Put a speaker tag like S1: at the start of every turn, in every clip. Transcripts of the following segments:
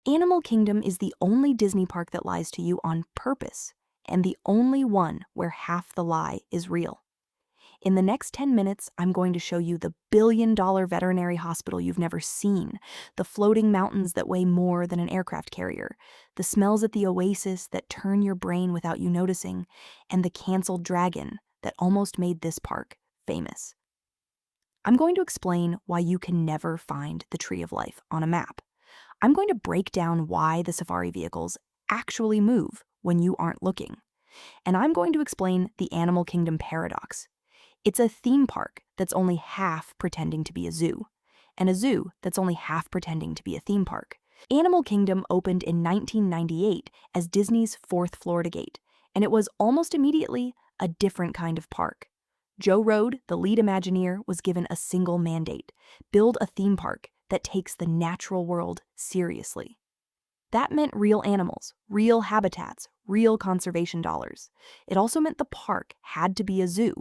S1: Animal Kingdom is the only Disney park that lies to you on purpose, and the only one where half the lie is real. In the next 10 minutes, I'm going to show you the billion-dollar veterinary hospital you've never seen, the floating mountains that weigh more than an aircraft carrier, the smells at the oasis that turn your brain without you noticing, and the canceled dragon that almost made this park famous. I'm going to explain why you can never find the Tree of Life on a map. I'm going to break down why the safari vehicles actually move when you aren't looking. And I'm going to explain the Animal Kingdom paradox. It's a theme park that's only half pretending to be a zoo, and a zoo that's only half pretending to be a theme park. Animal Kingdom opened in 1998 as Disney's fourth Florida Gate, and it was almost immediately a different kind of park. Joe Rohde, the lead Imagineer, was given a single mandate: build a theme park that takes the natural world seriously. That meant real animals, real habitats, real conservation dollars. It also meant the park had to be a zoo,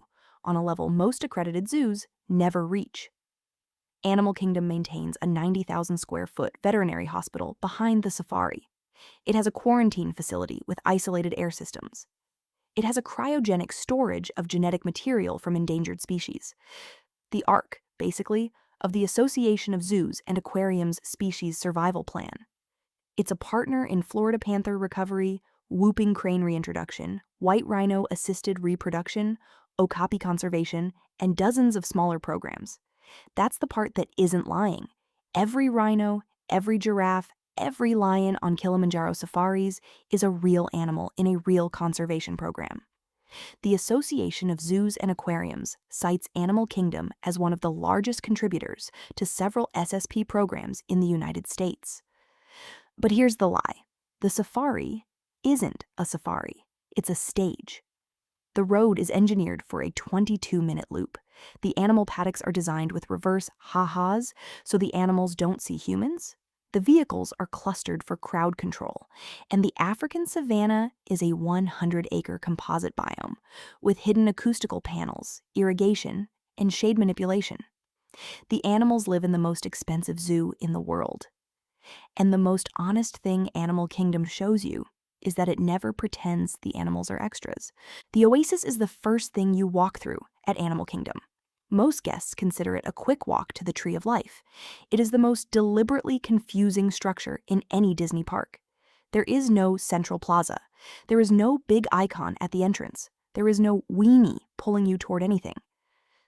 S1: on a level most accredited zoos never reach. Animal Kingdom maintains a 90,000 square foot veterinary hospital behind the safari. It has a quarantine facility with isolated air systems. It has a cryogenic storage of genetic material from endangered species. The ARC, basically, of the Association of Zoos and Aquariums Species Survival Plan. It's a partner in Florida panther recovery, whooping crane reintroduction, white rhino assisted reproduction, okapi conservation, and dozens of smaller programs. That's the part that isn't lying. Every rhino, every giraffe, every lion on Kilimanjaro safaris is a real animal in a real conservation program. The Association of Zoos and Aquariums cites Animal Kingdom as one of the largest contributors to several SSP programs in the United States. But here's the lie. The safari isn't a safari. It's a stage. The road is engineered for a 22-minute loop. The animal paddocks are designed with reverse ha-has so the animals don't see humans. The vehicles are clustered for crowd control, and the African savanna is a 100-acre composite biome with hidden acoustical panels, irrigation, and shade manipulation. The animals live in the most expensive zoo in the world. And the most honest thing Animal Kingdom shows you is that it never pretends the animals are extras. The oasis is the first thing you walk through at Animal Kingdom. Most guests consider it a quick walk to the Tree of Life. It is the most deliberately confusing structure in any Disney park. There is no central plaza. There is no big icon at the entrance. There is no weenie pulling you toward anything.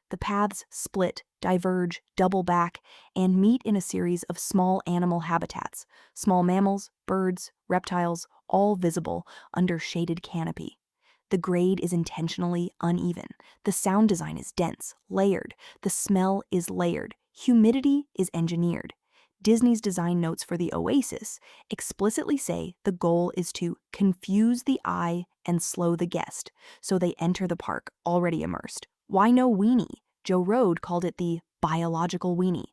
S1: The paths split, diverge, double back, and meet in a series of small animal habitats, small mammals, birds, reptiles, all visible under shaded canopy. The grade is intentionally uneven. The sound design is dense, layered. The smell is layered. Humidity is engineered. Disney's design notes for the oasis explicitly say the goal is to confuse the eye and slow the guest, so they enter the park already immersed. Why no weenie? Joe Rohde called it the biological weenie.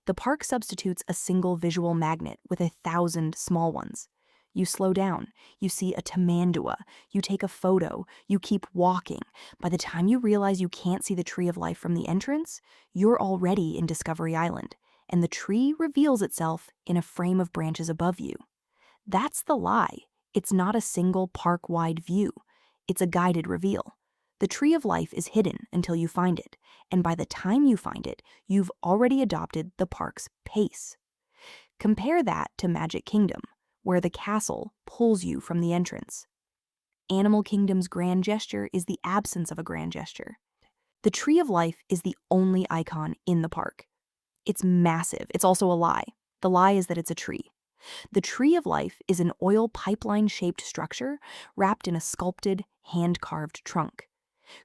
S1: The park substitutes a single visual magnet with 1,000 small ones. You slow down, you see a tamandua, you take a photo, you keep walking. By the time you realize you can't see the Tree of Life from the entrance, you're already in Discovery Island, and the tree reveals itself in a frame of branches above you. That's the lie. It's not a single park-wide view. It's a guided reveal. The Tree of Life is hidden until you find it, and by the time you find it, you've already adopted the park's pace. Compare that to Magic Kingdom, where the castle pulls you from the entrance. Animal Kingdom's grand gesture is the absence of a grand gesture. The Tree of Life is the only icon in the park. It's massive. It's also a lie. The lie is that it's a tree. The Tree of Life is an oil pipeline-shaped structure wrapped in a sculpted, hand-carved trunk,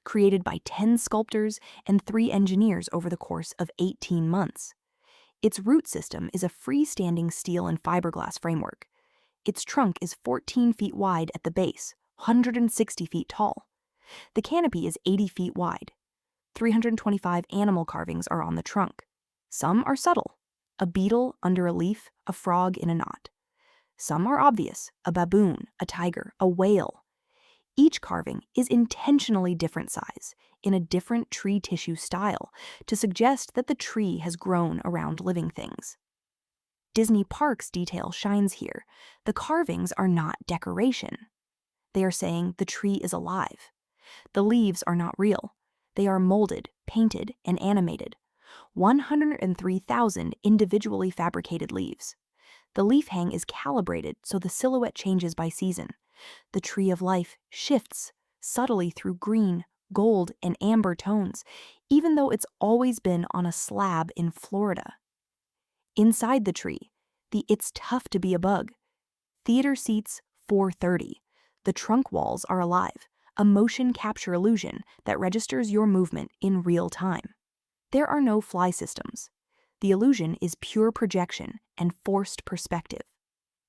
S1: created by 10 sculptors and 3 engineers over the course of 18 months. Its root system is a freestanding steel and fiberglass framework. Its trunk is 14 feet wide at the base, 160 feet tall. The canopy is 80 feet wide. 325 animal carvings are on the trunk. Some are subtle: a beetle under a leaf, a frog in a knot. Some are obvious: a baboon, a tiger, a whale. Each carving is intentionally different size, in a different tree tissue style, to suggest that the tree has grown around living things. Disney Parks detail shines here. The carvings are not decoration. They are saying the tree is alive. The leaves are not real. They are molded, painted, and animated. 103,000 individually fabricated leaves. The leaf hang is calibrated so the silhouette changes by season. The tree of life shifts subtly through green, gold, and amber tones, even though it's always been on a slab in Florida. Inside the tree, the It's Tough to Be a Bug. Theater seats 430. The trunk walls are alive, a motion capture illusion that registers your movement in real time. There are no fly systems. The illusion is pure projection and forced perspective.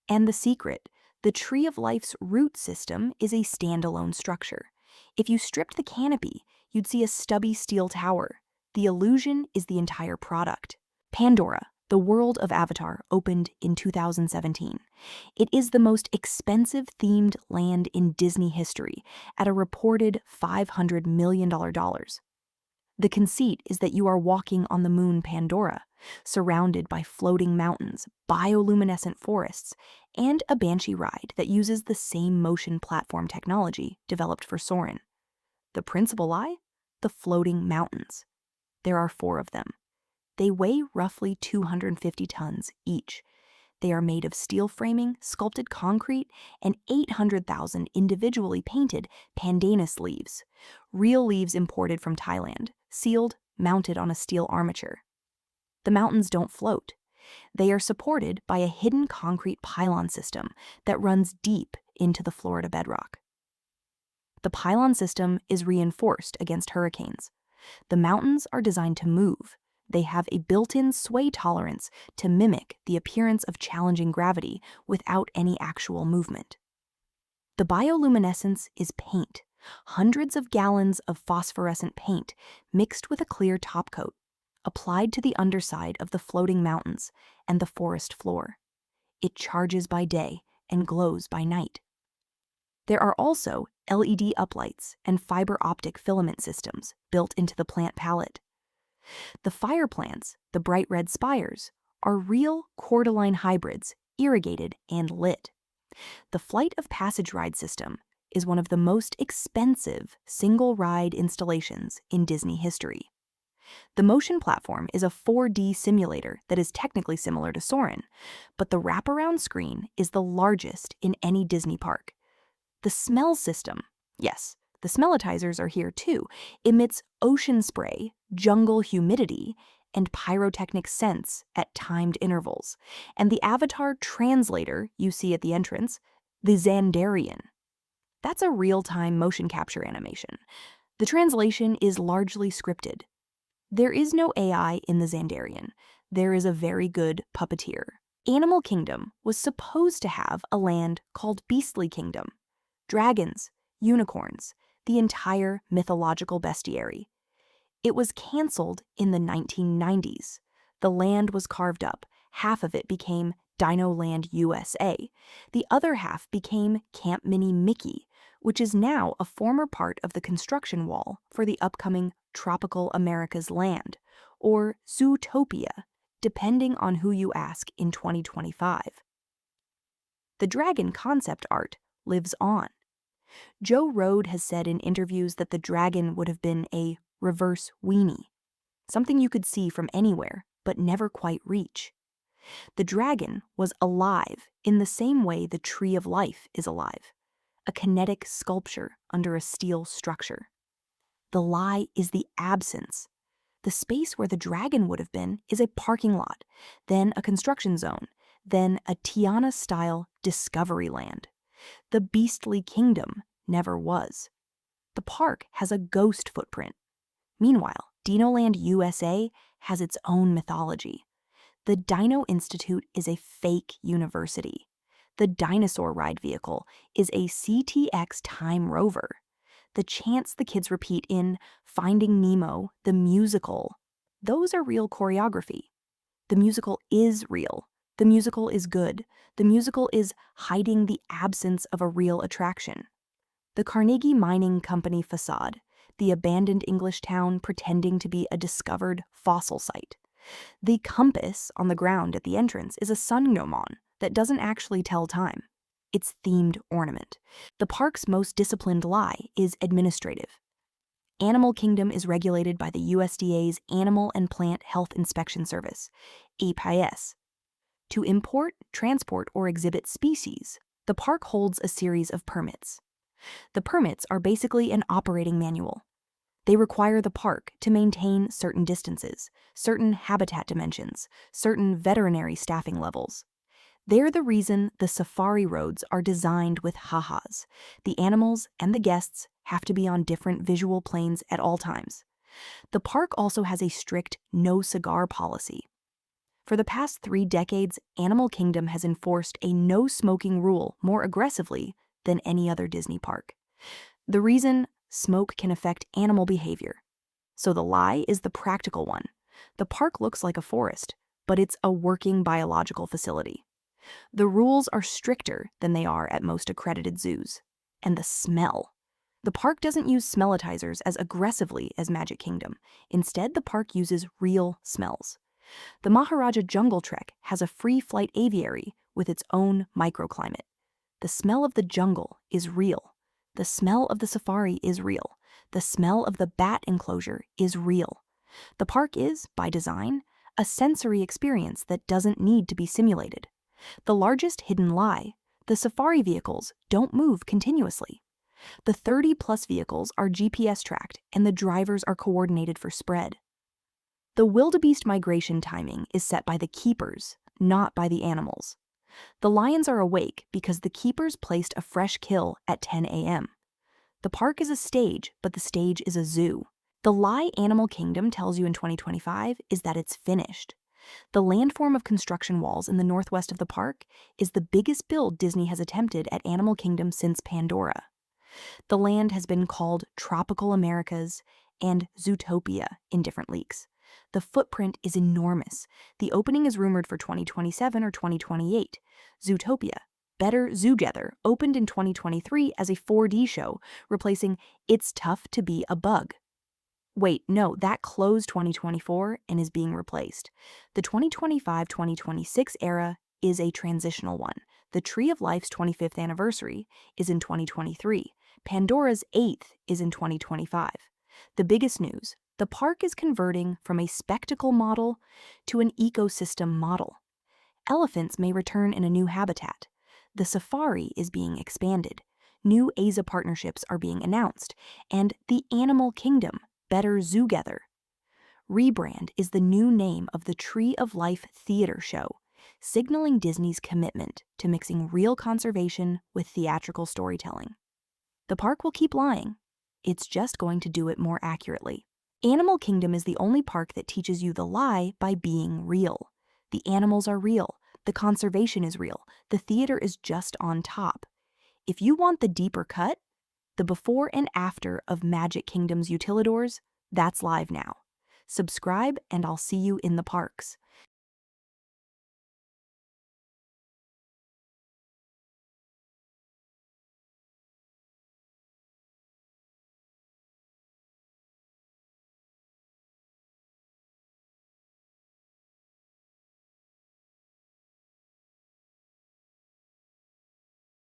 S1: And the secret, the Tree of Life's root system is a standalone structure. If you stripped the canopy, you'd see a stubby steel tower. The illusion is the entire product. Pandora, the world of Avatar, opened in 2017. It is the most expensive themed land in Disney history at a reported $500 million. The conceit is that you are walking on the moon Pandora, surrounded by floating mountains, bioluminescent forests, and a banshee ride that uses the same motion platform technology developed for Soarin'. The principal lie? The floating mountains. There are 4 of them. They weigh roughly 250 tons each. They are made of steel framing, sculpted concrete, and 800,000 individually painted pandanus leaves. Real leaves imported from Thailand, sealed, mounted on a steel armature. The mountains don't float. They are supported by a hidden concrete pylon system that runs deep into the Florida bedrock. The pylon system is reinforced against hurricanes. The mountains are designed to move. They have a built-in sway tolerance to mimic the appearance of challenging gravity without any actual movement. The bioluminescence is paint, hundreds of gallons of phosphorescent paint mixed with a clear topcoat, applied to the underside of the floating mountains and the forest floor. It charges by day and glows by night. There are also LED uplights and fiber optic filament systems built into the plant palette. The fire plants, the bright red spires, are real cordyline hybrids, irrigated and lit. The Flight of Passage ride system is one of the most expensive single-ride installations in Disney history. The motion platform is a 4D simulator that is technically similar to Soarin', but the wraparound screen is the largest in any Disney park. The smell system, yes, the smellitizers are here too, emits ocean spray, jungle humidity, and pyrotechnic scents at timed intervals. And the avatar translator you see at the entrance, the Zandarian. That's a real-time motion capture animation. The translation is largely scripted. There is no AI in the Zandarian. There is a very good puppeteer. Animal Kingdom was supposed to have a land called Beastly Kingdom. Dragons, unicorns, the entire mythological bestiary. It was canceled in the 1990s. The land was carved up. Half of it became Dino Land USA. The other half became Camp Mini Mickey, which is now a former part of the construction wall for the upcoming Tropical America's Land, or Zootopia, depending on who you ask in 2025. The dragon concept art lives on. Joe Rohde has said in interviews that the dragon would have been a reverse weenie, something you could see from anywhere but never quite reach. The dragon was alive in the same way the Tree of Life is alive, a kinetic sculpture under a steel structure. The lie is the absence. The space where the dragon would have been is a parking lot, then a construction zone, then a Tiana-style discovery land. The Beastly Kingdom never was. The park has a ghost footprint. Meanwhile, Dinoland USA has its own mythology. The Dino Institute is a fake university. The dinosaur ride vehicle is a CTX time rover. The chants the kids repeat in Finding Nemo, the musical, those are real choreography. The musical is real. The musical is good. The musical is hiding the absence of a real attraction. The Carnegie Mining Company facade, the abandoned English town pretending to be a discovered fossil site. The compass on the ground at the entrance is a sun gnomon that doesn't actually tell time. It's themed ornament. The park's most disciplined lie is administrative. Animal Kingdom is regulated by the USDA's Animal and Plant Health Inspection Service, APIS. To import, transport, or exhibit species, the park holds a series of permits. The permits are basically an operating manual. They require the park to maintain certain distances, certain habitat dimensions, certain veterinary staffing levels. They're the reason the safari roads are designed with ha-has. The animals and the guests have to be on different visual planes at all times. The park also has a strict no cigar policy. For the past 3 decades, Animal Kingdom has enforced a no smoking rule more aggressively than any other Disney park. The reason: smoke can affect animal behavior. So the lie is the practical one. The park looks like a forest, but it's a working biological facility. The rules are stricter than they are at most accredited zoos. And the smell. The park doesn't use smellitizers as aggressively as Magic Kingdom. Instead, the park uses real smells. The Maharaja Jungle Trek has a free flight aviary with its own microclimate. The smell of the jungle is real. The smell of the safari is real. The smell of the bat enclosure is real. The park is, by design, a sensory experience that doesn't need to be simulated. The largest hidden lie: the safari vehicles don't move continuously. The 30-plus vehicles are GPS tracked and the drivers are coordinated for spread. The wildebeest migration timing is set by the keepers, not by the animals. The lions are awake because the keepers placed a fresh kill at 10 a.m. The park is a stage, but the stage is a zoo. The lie Animal Kingdom tells you in 2025 is that it's finished. The landform of construction walls in the northwest of the park is the biggest build Disney has attempted at Animal Kingdom since Pandora. The land has been called Tropical Americas and Zootopia in different leaks. The footprint is enormous. The opening is rumored for 2027 or 2028. Zootopia, Better Zoogether, opened in 2023 as a 4D show, replacing It's Tough to Be a Bug. Wait, no, that closed 2024 and is being replaced. The 2025-2026 era is a transitional one. The Tree of Life's 25th anniversary is in 2023. Pandora's 8th is in 2025. The biggest news: the park is converting from a spectacle model to an ecosystem model. Elephants may return in a new habitat. The safari is being expanded. New AZA partnerships are being announced. And the Animal Kingdom, Better Zoogether. Rebrand is the new name of the Tree of Life theater show, signaling Disney's commitment to mixing real conservation with theatrical storytelling. The park will keep lying. It's just going to do it more accurately. Animal Kingdom is the only park that teaches you the lie by being real. The animals are real. The conservation is real. The theater is just on top. If you want the deeper cut, the before and after of Magic Kingdom's utilidors, that's live now. Subscribe and I'll see you in the parks.